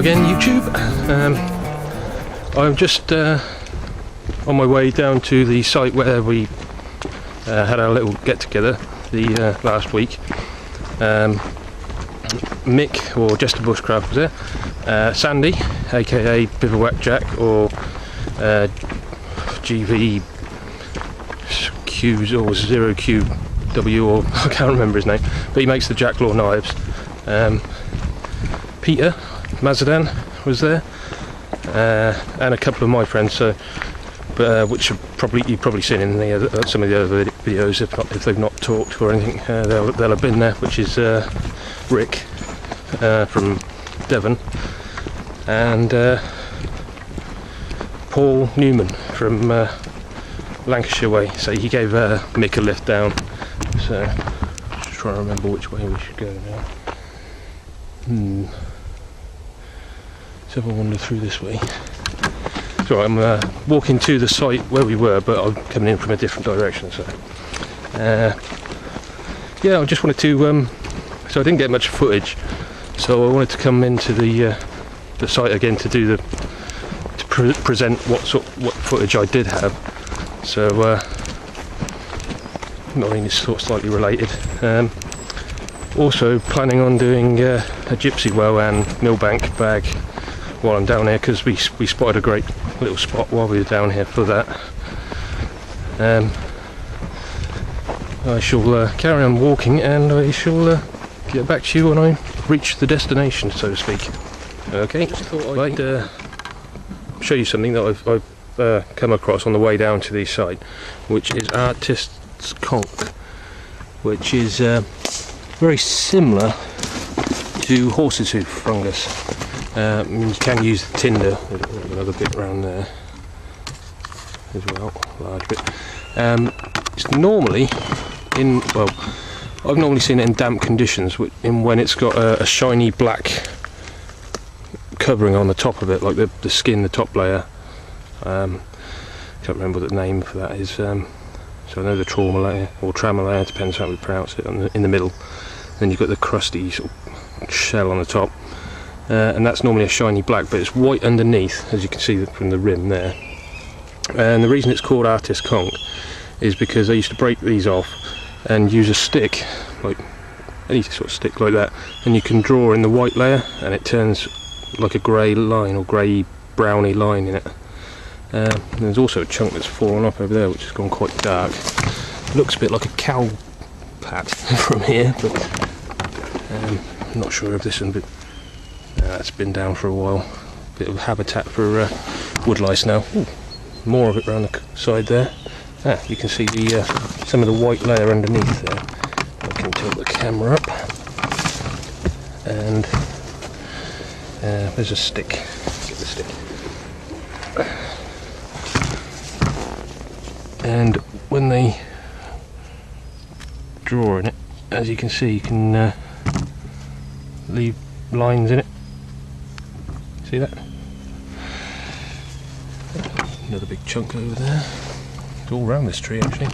again, YouTube. I'm just on my way down to the site where we had our little get-together the last week. Mick, or Just a Bushcraft, was there. Sandy, aka Bivouac Jack, or GV Q's or 0QW, or I can't remember his name, but he makes the Jacklaw knives. Peter Mazadan was there, and a couple of my friends, so which you've probably seen in the some of the other videos, if they've not talked or anything. They'll have been there, which is Rick from Devon, and Paul Newman from Lancashire way. So he gave Mick a lift down. So just trying to remember which way we should go now. So if I wander through this way. So I'm walking to the site where we were, but I'm coming in from a different direction. So yeah, I just wanted to. So I didn't get much footage, so I wanted to come into the site again to do present what footage I did have. So I mean, it's sort of slightly related. Also planning on doing a gypsy well and millbank bag while I'm down here, because we spotted a great little spot while we were down here for that. I shall carry on walking, and I shall get back to you when I reach the destination, so to speak. Okay, just thought I'd show you something that I've come across on the way down to the site, which is Artist's Conch, which is very similar to horse's hoof fungus. You can use the tinder, another bit around there as well, large bit. It's normally in, well, I've normally seen it in damp conditions, when it's got a shiny black covering on the top of it, like the skin, the top layer. Can't remember what the name for that is. So I know the trauma layer, or trama layer, depends how we pronounce it, in the middle. Then you've got the crusty sort of shell on the top. And that's normally a shiny black, but it's white underneath, as you can see from the rim there. And the reason it's called Artist's Conch is because I used to break these off and use a stick, like any sort of stick like that, and you can draw in the white layer and it turns like a grey line, or grey browny line in it. There's also a chunk that's fallen off over there, which has gone quite dark. Looks a bit like a cow pat from here, but I'm not sure of this one, but it's been down for a while. Bit of habitat for woodlice now. Ooh, more of it around the side there. You can see some of the white layer underneath there. I can tilt the camera up, and there's a stick. Get the stick. And when they draw in it, as you can see, you can leave lines in it. See that? Another big chunk over there. It's all around this tree, actually.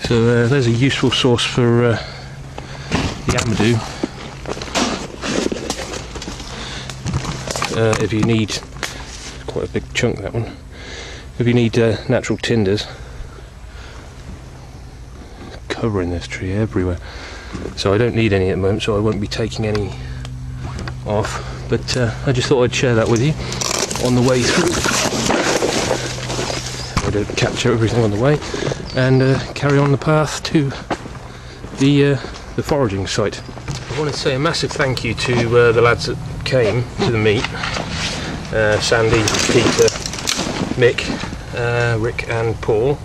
So there's a useful source for the amadou. If you need, quite a big chunk, that one. If you need natural tinders, covering this tree everywhere. So I don't need any at the moment, so I won't be taking any off. But I just thought I'd share that with you on the way through. I don't capture everything on the way, and carry on the path to the foraging site. I want to say a massive thank you to the lads that came to the meet. Sandy, Peter, Mick, Rick and Paul.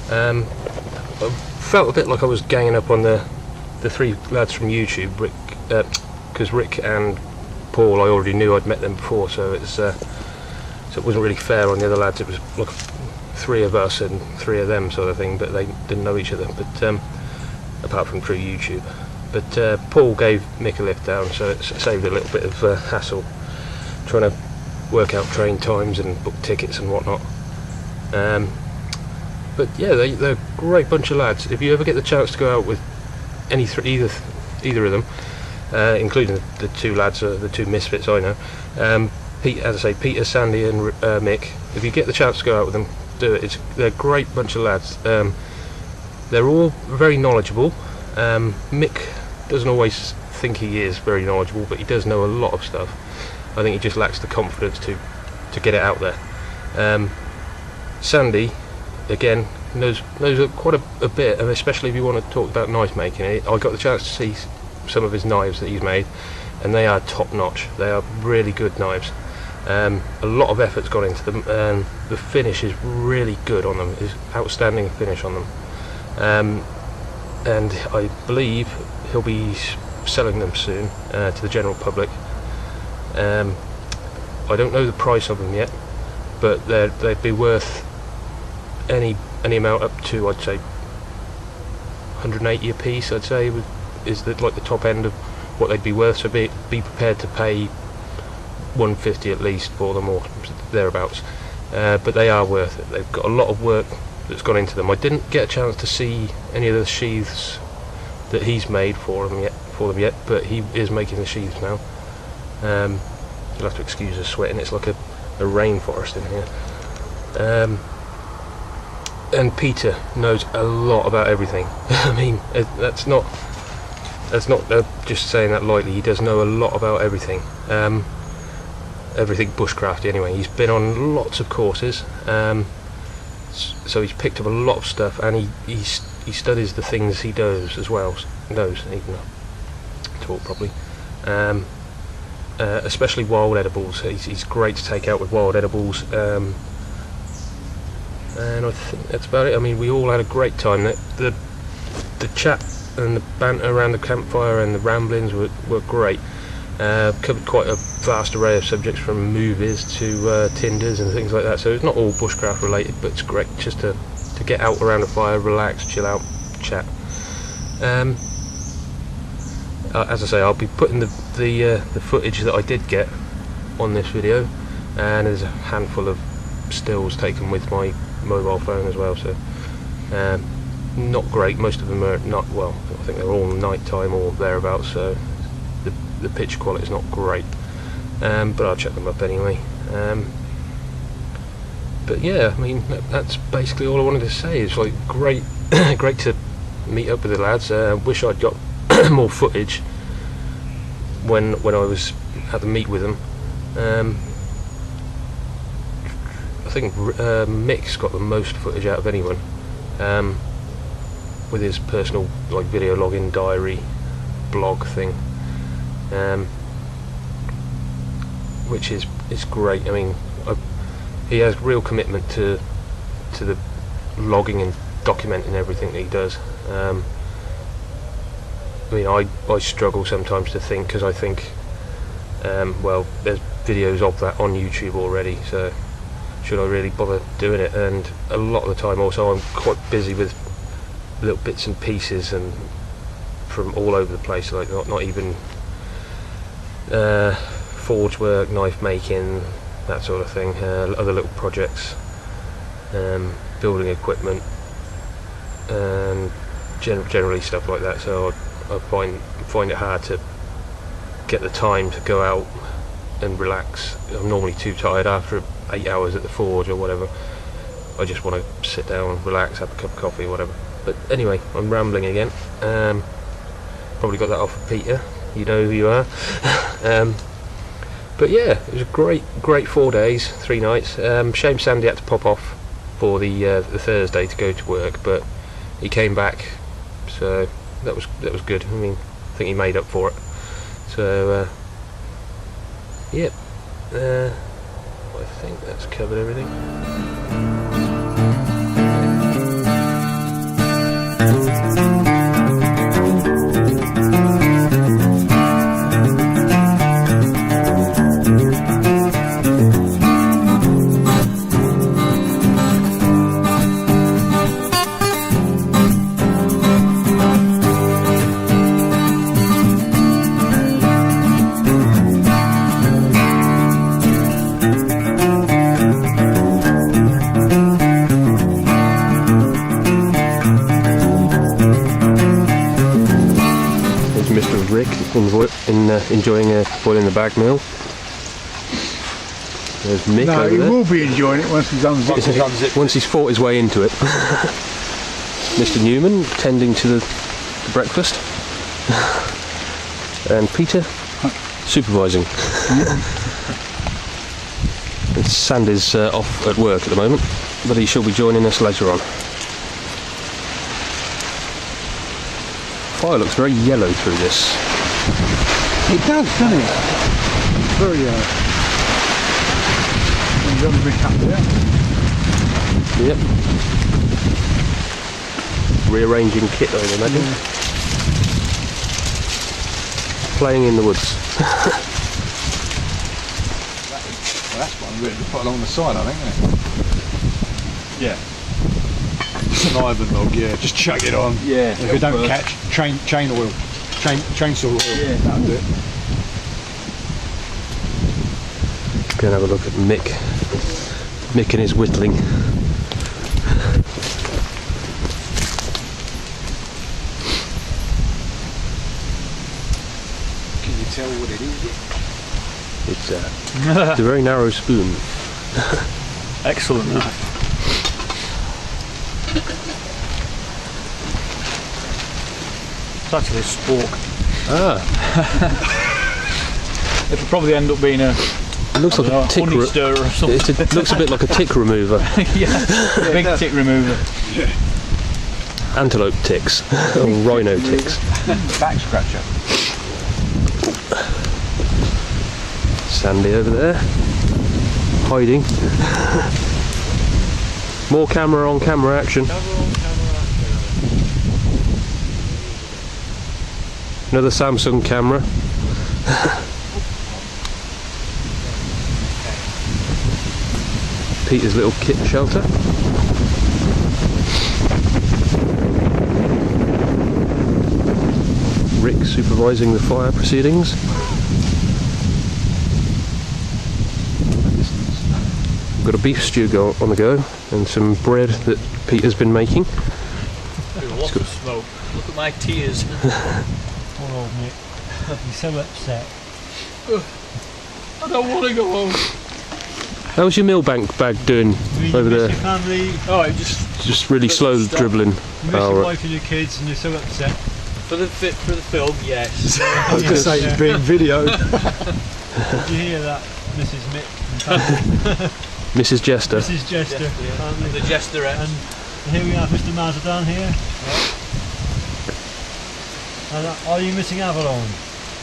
I felt a bit like I was ganging up on the three lads from YouTube, because Rick and Paul, I already knew, I'd met them before, so it wasn't really fair on the other lads. It was like 3 of us and 3 of them sort of thing, but they didn't know each other, but apart from through YouTube. But Paul gave Mick a lift down, so it saved a little bit of hassle trying to work out train times and book tickets and whatnot. But yeah, they're a great bunch of lads. If you ever get the chance to go out with either of them, including the two lads, the two misfits I know. As I say, Peter, Sandy and Mick. If you get the chance to go out with them, do it. They're a great bunch of lads. They're all very knowledgeable. Mick doesn't always think he is very knowledgeable, but he does know a lot of stuff. I think he just lacks the confidence to get it out there. Sandy, again, knows quite a bit, and especially if you want to talk about knife making. I got the chance to see some of his knives that he's made, and they are top notch. They are really good knives. A lot of effort's gone into them, and the finish is really good on them. It's outstanding finish on them. And I believe he'll be selling them soon to the general public. I don't know the price of them yet, but they'd be worth any amount up to, I'd say, 180 a piece. I'd say is like the top end of what they'd be worth. So be prepared to pay 150 at least for them, or thereabouts. But they are worth it. They've got a lot of work that's gone into them. I didn't get a chance to see any of the sheaths that he's made for them yet, but he is making the sheaths now. You'll have to excuse the sweating. It's like a rainforest in here. And Peter knows a lot about everything. I mean, that's not just saying that lightly. He does know a lot about everything. Everything bushcrafty anyway. He's been on lots of courses, so he's picked up a lot of stuff, and he studies the things he does as well. Knows, even though talk properly. Especially wild edibles. He's great to take out with wild edibles. And I think that's about it. I mean, we all had a great time. The chat and the banter around the campfire and the ramblings were great. Covered quite a vast array of subjects, from movies to Tinders and things like that. So it's not all bushcraft related, but it's great just to get out around a fire, relax, chill out, chat. As I say, I'll be putting the footage that I did get on this video, and there's a handful of stills taken with my mobile phone as well. So not great. Most of them are not. Well, I think they're all night time or thereabouts. So the picture quality is not great, but I'll check them up anyway. But yeah, I mean, that's basically all I wanted to say. It's like great to meet up with the lads. Wish I'd got more footage when I was at the meet with them. I think Mick's got the most footage out of anyone, with his personal like video logging diary blog thing, which is great. I mean, he has real commitment to the logging and documenting everything that he does. I mean, I struggle sometimes to think, because I think, well, there's videos of that on YouTube already, so should I really bother doing it? And a lot of the time also I'm quite busy with little bits and pieces and from all over the place, like not even forge work, knife making, that sort of thing, other little projects, building equipment, and generally stuff like that. So I find it hard to get the time to go out and relax. I'm normally too tired after 8 hours at the forge or whatever. I just want to sit down, relax, have a cup of coffee or whatever. But anyway, I'm rambling again. Probably got that off of Peter. You know who you are. But yeah, it was a great 4 days, 3 nights. Shame Sandy had to pop off for the Thursday to go to work, but he came back, so that was good. I mean, I think he made up for it. So yep, I think that's covered everything. Rick enjoying a boil in the bag meal. There's Mick No, over he there. will be enjoying it once he's unzipped it. Once he's fought his way into it. Mr. Newman tending to the breakfast. And Peter supervising. And Sandy's off at work at the moment, but he shall be joining us later on. Fire looks very yellow through this. It does, doesn't it? Very yellow. He's got a big up there. Yep. Rearranging kit, I imagine. Playing in the woods. Well, that's one really to put along the side, I think, isn't it? Yeah. It's an Ivan log, yeah. Just chuck it on. Yeah. If it don't catch, chain oil. Chainsaw oil. Yeah, that'll do it. Go and have a look at Mick. Mick and his whittling. Can you tell what it is? It's a very narrow spoon. Excellent. It's actually a spork. Ah. It'll probably end up being a It looks like a tick honey stirrer or something. It looks a bit like a tick remover. Yeah, big tick remover. Antelope ticks. Or rhino ticks. Back scratcher. Sandy over there. Hiding. More camera on camera action. Another Samsung camera. Peter's little kit shelter. Rick supervising the fire proceedings. We've got a beef stew on the go and some bread that Peter's been making. Lots of smoke. Look at my tears. Poor old Mick. He's so upset. I don't want to go home. How's your millbank bag doing over there? Your family, Oh, it just Just really slow dribbling. you miss Oh, your right. wife and your kids, and you're so upset. for the film, yes. I was going to say it's being videoed. Did you hear that, Mrs. Mick? Mrs. Jester. Mrs. Jester. And the Jesterette. And here we have Mr. Mazdan here. And are you missing Avalon?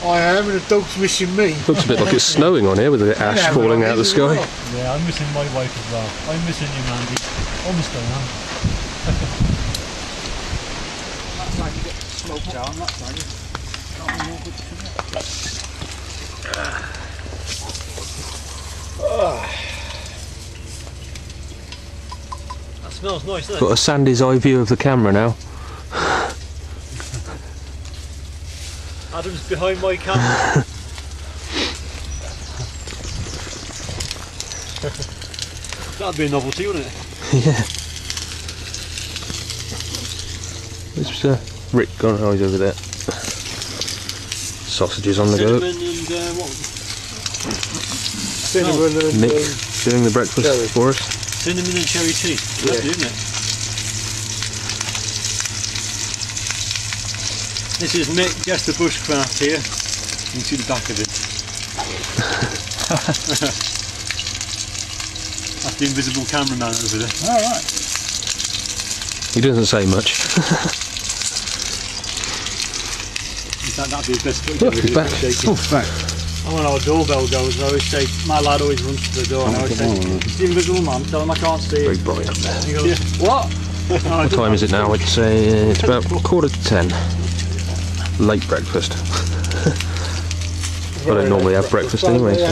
I am, and the dog's missing me. Looks a bit like it's snowing on here with the ash Yeah, falling well, out of the as sky. well. Yeah, I'm missing my wife as well. I'm missing you, Mandy. Almost I am. That's how you get smoked out, and that's how you can't be more good That smells nice, doesn't it? Got a Sandy's eye view of the camera now. Adam's behind my camera. That'd be a novelty, wouldn't it? Yeah. Where's Rick gone? Oh, he's over there. Sausages on the go. Cinnamon and what was it? Cinnamon and Mick doing the breakfast cherry. for us. Cinnamon and cherry tea. Lovely, isn't it? This is Mick, Jester Bushcraft here. You can see the back of it. That's the invisible cameraman over there. Alright. He doesn't say much. In fact, that'd be the best Look, he's back. Oh, back. And when our doorbell goes, I always say, my lad always runs to the door, and I always say, it's the invisible man, tell him I can't see Very him. bright up there. He goes, what? What time is it now? I'd say it's about 10:15. Late breakfast. I don't normally have breakfast anyway, so.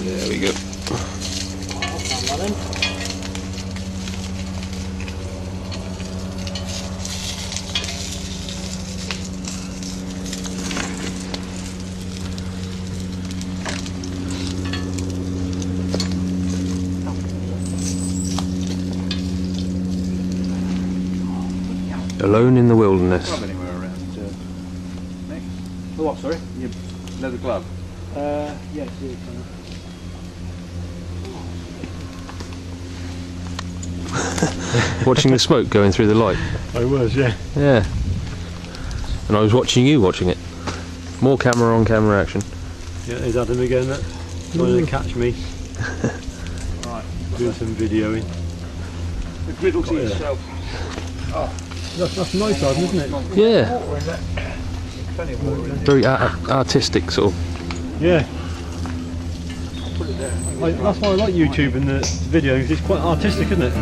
There we go. Alone in the wilderness. Glove anywhere around, Mick? The what, sorry? Your leather glove. Yes, yeah, Watching the smoke going through the light. I was, yeah. Yeah. And I was watching you watching it. More camera on camera action. Yeah, he's had him again, trying to catch me. Right. Doing some videoing. The griddle to yourself. That's nice, isn't it? Yeah. Water in that. Plenty of water in there. Very artistic sort of. Yeah. Put it there. That's why I like YouTube and the videos. It's quite artistic, isn't it?